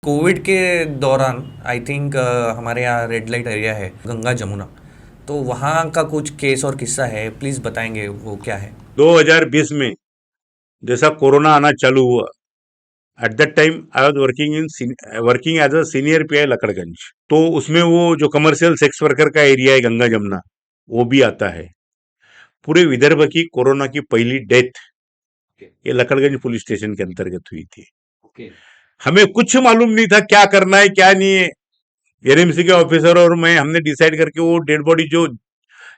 Covid के दौरान I think हमारे यहाँ रेड लाइट एरिया है गंगा जमुना। तो वहाँ का कुछ केस और किस्सा है, प्लीज़ बताएंगे वो क्या है। 2020 में जैसा कोरोना आना चालू हुआ, at that time I was working as a senior PI Lakadganj. तो उसमें वो जो कमर्शियल सेक्स वर्कर का एरिया है गंगा जमुना, वो भी आता है। पूरे विदर्भ की कोरोना की पहली डेथ ये लकड़गंज पुलिस स्टेशन के अंतर्गत हुई थी। हमें कुछ मालूम नहीं था क्या करना है क्या नहीं है। एनएमसी के ऑफिसर और मैं हमने डिसाइड करके वो डेड बॉडी जो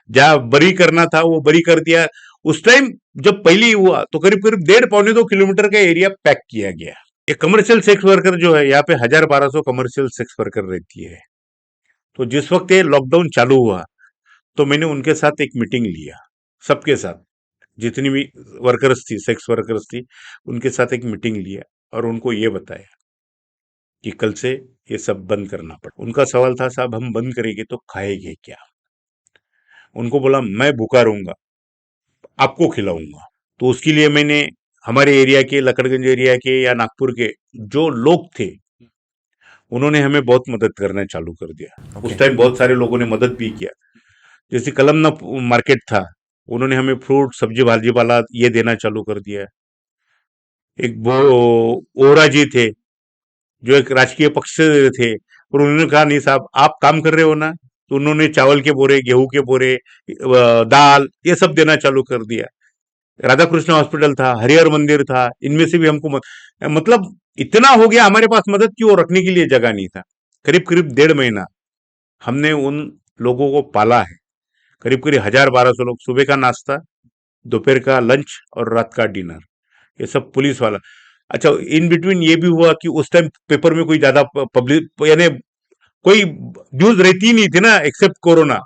जहाँ बरी करना था वो बरी कर दिया। उस टाइम जब पहली हुआ तो करीब करीब 1.5 पौने 2 किलोमीटर का एरिया पैक किया गया। ये कमर्शियल सेक्स वर्कर जो है यहाँ पे 1,000-1,200 कमर्शियल सेक्स वर्कर रहती है। तो जिस वक्त ये लॉकडाउन चालू हुआ तो मैंने उनके साथ एक मीटिंग लिया, सबके साथ जितनी भी वर्कर्स थी, सेक्स वर्कर्स थी, उनके साथ एक मीटिंग लिया और उनको ये बताया कि कल से ये सब बंद करना पड़ा। उनका सवाल था, साहब हम बंद करेंगे तो खाएंगे क्या? उनको बोला मैं भूखा रहूंगा, आपको खिलाऊंगा। तो उसके लिए मैंने हमारे एरिया के, लकड़गंज एरिया के या नागपुर के जो लोग थे, उन्होंने हमें बहुत मदद करना चालू कर दिया। ओके। उस टाइम बहुत सारे लोगों ने मदद भी किया। जैसे कलमना मार्केट था, उन्होंने हमें फ्रूट सब्जी भाजी वाला ये देना चालू कर दिया। एक वो ओरा जी थे जो एक राजकीय पक्ष से थे, और उन्होंने कहा नहीं साहब आप काम कर रहे हो ना, तो उन्होंने चावल के बोरे, गेहूं के बोरे, दाल ये सब देना चालू कर दिया। राधा कृष्ण हॉस्पिटल था, हरिहर मंदिर था, इनमें से भी हमको मतलब इतना हो गया हमारे पास मदद की वो रखने के लिए जगह नहीं था। करीब करीब 1.5 महीना हमने उन लोगों को पाला है। करीब करीब 1,000-1,200 लोग, सुबह का नाश्ता, दोपहर का लंच और रात का डिनर, ये सब पुलिस वाला। अच्छा, इन बिटवीन ये भी हुआ कि उस टाइम पेपर में कोई ज्यादा पब्लिक यानी कोई न्यूज रहती ही नहीं थी ना, एक्सेप्ट कोरोना।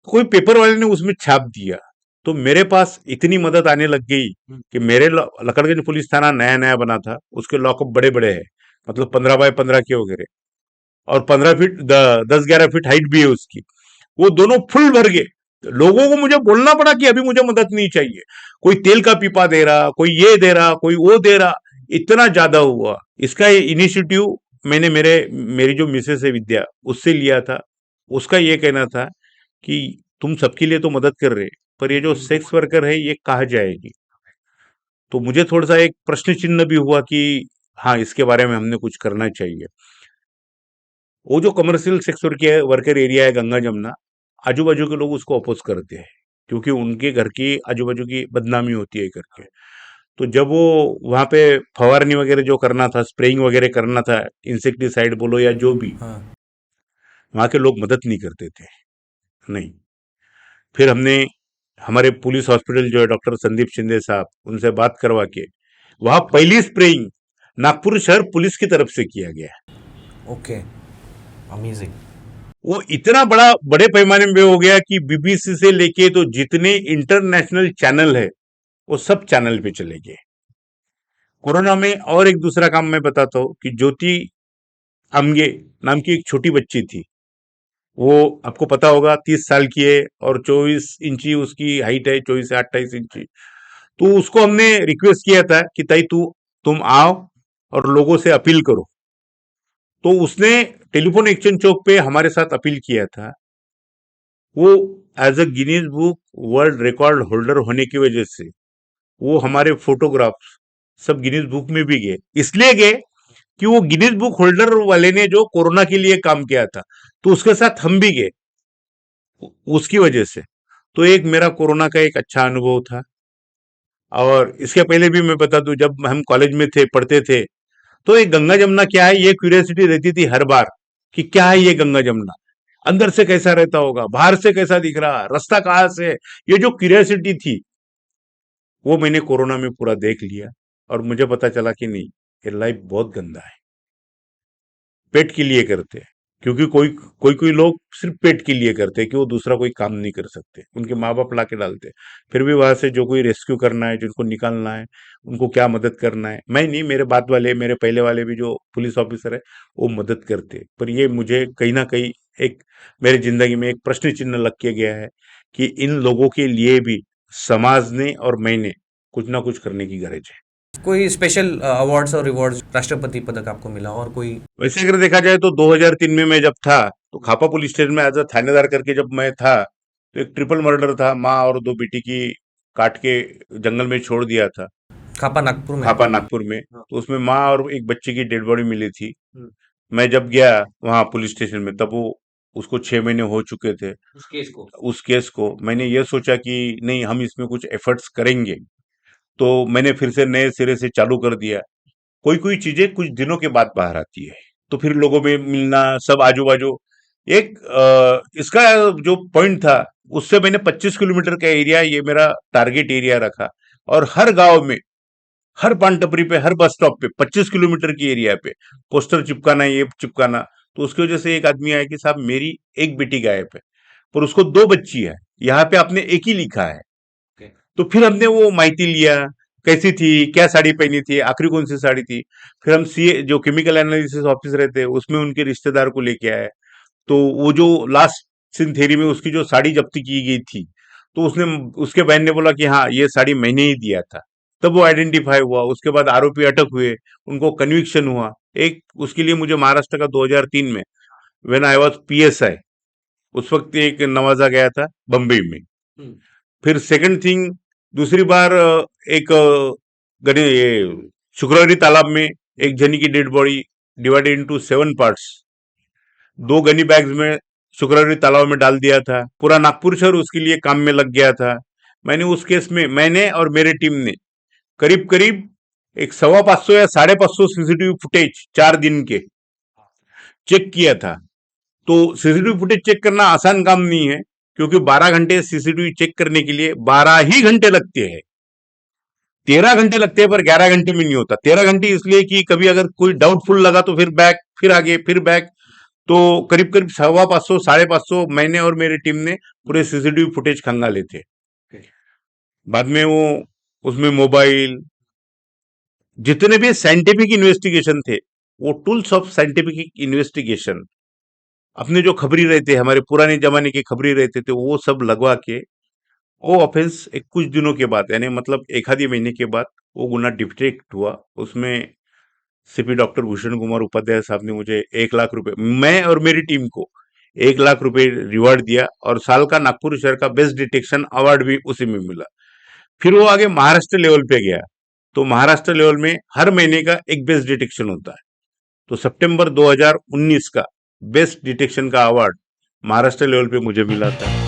कोई पेपर वाले ने उसमें छाप दिया, तो मेरे पास इतनी मदद आने लग गई कि मेरे लकड़गंज पुलिस थाना नया नया बना था, उसके लॉकअप बड़े बड़े हैं, मतलब 15 बाय 15 के वगैरह, और 15 फीट 10-11 फीट हाइट भी है उसकी। वो दोनों फुल भर गए। लोगों को मुझे बोलना पड़ा कि अभी मुझे मदद नहीं चाहिए। कोई तेल का पीपा दे रहा, कोई ये दे रहा, कोई वो दे रहा। इतना ज्यादा हुआ। इसका इनिशिएटिव मैंने मेरी जो मिसेस है विद्या, उससे लिया था। उसका ये कहना था कि तुम सबके लिए तो मदद कर रहे, पर ये जो सेक्स वर्कर है ये कहाँ जाएगी? तो मुझे थोड़ा सा एक प्रश्न चिन्ह भी हुआ कि हाँ, इसके बारे में हमने कुछ करना चाहिए। वो जो कमर्शियल सेक्स वर्कर एरिया है गंगा जमुना, आजू बाजू के लोग उसको अपोज करते हैं, क्योंकि उनके घर की आजू बाजू की बदनामी होती है करके। तो जब वो वहां पे फवारनी वगैरह जो करना था, स्प्रेइंग वगैरह करना था, इंसेक्टिसाइड बोलो या जो भी, हाँ। वहां के लोग मदद नहीं करते थे। नहीं। फिर हमने हमारे पुलिस हॉस्पिटल जो है डॉक्टर संदीप शिंदे साहब, उनसे बात करवा के वहां पहली स्प्रेइंग नागपुर शहर पुलिस की तरफ से किया गया। ओके। अमेजिंग। वो इतना बड़े पैमाने में हो गया कि बीबीसी से लेके तो जितने इंटरनेशनल चैनल है वो सब चैनल पे चले गए। कोरोना में और एक दूसरा काम मैं बताता हूँ कि ज्योति आमगे नाम की एक छोटी बच्ची थी। वो आपको पता होगा 30 साल की है और 24 इंची उसकी हाइट है, 24 से 28 इंची। तो उसको हमने रिक्वेस्ट किया था कि ताई तुम आओ और लोगों से अपील करो। तो उसने टेलीफोन एक्सचेंज चौक पे हमारे साथ अपील किया था। वो as a Guinness book world record holder होने की वजह से वो हमारे फोटोग्राफ्स सब गिनीज बुक में भी गए। इसलिए गए कि वो गिनीज बुक होल्डर वाले ने जो कोरोना के लिए काम किया था, तो उसके साथ हम भी गए उसकी वजह से। तो एक मेरा कोरोना का एक अच्छा अनुभव था। और इसके पहले भी मैं बता दूं, जब हम कॉलेज में थे, पढ़ते थे, तो ये गंगा जमुना क्या है ये क्यूरियोसिटी रहती थी हर बार कि क्या है ये गंगा जमुना, अंदर से कैसा रहता होगा, बाहर से कैसा दिख रहा, रास्ता कहाँ से है, ये जो क्यूरियोसिटी थी वो मैंने कोरोना में पूरा देख लिया। और मुझे पता चला कि नहीं, ये लाइफ बहुत गंदा है। पेट के लिए करते हैं, क्योंकि कोई कोई कोई लोग सिर्फ पेट के लिए करते हैं कि वो दूसरा कोई काम नहीं कर सकते, उनके माँ बाप ला के डालते हैं। फिर भी वहां से जो कोई रेस्क्यू करना है, जिनको निकालना है, उनको क्या मदद करना है, मैं नहीं, मेरे बाद वाले, मेरे पहले वाले भी जो पुलिस ऑफिसर है वो मदद करते हैं। पर ये मुझे कहीं ना कहीं एक मेरी जिंदगी में एक प्रश्न चिन्ह लग के गया है कि इन लोगों के लिए भी समाज ने और मैंने कुछ ना कुछ करने की गरज है। कोई स्पेशल अवार्ड्स और रिवॉर्ड्स, राष्ट्रपति पदक आपको मिला और कोई? वैसे अगर देखा जाए तो 2003 में मैं जब था तो खापा पुलिस स्टेशन में एज अ थानेदार करके जब मैं था तो एक ट्रिपल मर्डर था, माँ और दो बेटी की काट के जंगल में छोड़ दिया था, खापा नागपुर में? खापा नागपुर में। हाँ। तो उसमें माँ और एक बच्चे की डेड बॉडी मिली थी। हम्म, मैं जब गया वहां पुलिस स्टेशन में तब वो उसको 6 महीने हो चुके थे। उस केस को? उस केस को मैंने ये सोचा कि नहीं, हम इसमें कुछ एफर्ट्स करेंगे, तो मैंने फिर से नए सिरे से चालू कर दिया। कोई कोई चीजें कुछ दिनों के बाद बाहर आती है, तो फिर लोगों में मिलना, सब आजू बाजू एक इसका जो पॉइंट था, उससे मैंने 25 किलोमीटर का एरिया ये मेरा टारगेट एरिया रखा। और हर गांव में, हर पान टपरी पे, हर बस स्टॉप पे 25 किलोमीटर की एरिया पे पोस्टर चिपकाना, ये चिपकाना। तो उसकी वजह से एक आदमी आया कि साहब मेरी एक बेटी गायब है, पर उसको दो बच्ची है, यहाँ पे आपने एक ही लिखा है। Okay. तो फिर हमने वो माहिती लिया, कैसी थी, क्या साड़ी पहनी थी, आखिरी कौन सी साड़ी थी। फिर हम सीए जो केमिकल एनालिसिस ऑफिसर रहते हैं उसमें उनके रिश्तेदार को लेके आए। तो वो जो लास्ट सीन थेरी में उसकी जो साड़ी जब्ती की गई थी, तो उसने, उसके बहन ने बोला कि हाँ ये साड़ी मैंने ही दिया था। तब वो आइडेंटिफाई हुआ, उसके बाद आरोपी अटक हुए, उनको कन्विक्शन हुआ। एक उसके लिए मुझे महाराष्ट्र का 2003 में व्हेन आई वाज पीएसआई, उस वक्त एक नवाजा गया था बम्बई में। हम्म, फिर सेकंड थिंग, दूसरी बार एक गणे ये शुक्रवारी तालाब में एक जनी की dead body divided into 7 parts, दो गनी बैग्स में शुक्रवारी तालाब में डाल दिया था। पूरा नागपुर शहर उसके लिए काम में लग गया था। मैंने उस केस में, मैंने और मेरे टीम ने करीब करीब एक 525 या 550 सीसीटीवी फुटेज 4 दिन के चेक किया था। तो सीसीटीवी फुटेज चेक करना आसान काम नहीं है, क्योंकि 12 घंटे सीसीटीवी चेक करने के लिए 12 ही घंटे लगते हैं। 13 घंटे लगते हैं, पर 11 घंटे में नहीं होता। 13 घंटे इसलिए कि कभी अगर कोई डाउटफुल लगा तो फिर बैक, फिर आगे, फिर बैक। तो करीब करीब 525 550 मैंने और मेरी टीम ने पूरे सीसीटीवी फुटेज खंगाले थे। बाद में वो उसमें मोबाइल, जितने भी साइंटिफिक इन्वेस्टिगेशन थे, वो टूल्स ऑफ साइंटिफिक इन्वेस्टिगेशन, अपने जो खबरी रहते, हमारे पुराने जमाने के खबरी रहते थे, वो सब लगवा के वो ऑफेंस एक कुछ दिनों के बाद, यानी मतलब एक आधे महीने के बाद वो गुना डिटेक्ट हुआ। उसमें सीपी डॉक्टर भूषण कुमार उपाध्याय साहब ने मुझे 1 लाख रुपए, मैं और मेरी टीम को 1 लाख रुपए रिवार्ड दिया, और साल का नागपुर शहर का बेस्ट डिटेक्शन अवार्ड भी उसी में मिला। फिर वो आगे महाराष्ट्र लेवल पे गया, तो महाराष्ट्र लेवल में हर महीने का एक बेस्ट डिटेक्शन होता है। तो सितंबर 2019 का बेस्ट डिटेक्शन का अवार्ड महाराष्ट्र लेवल पे मुझे मिला था।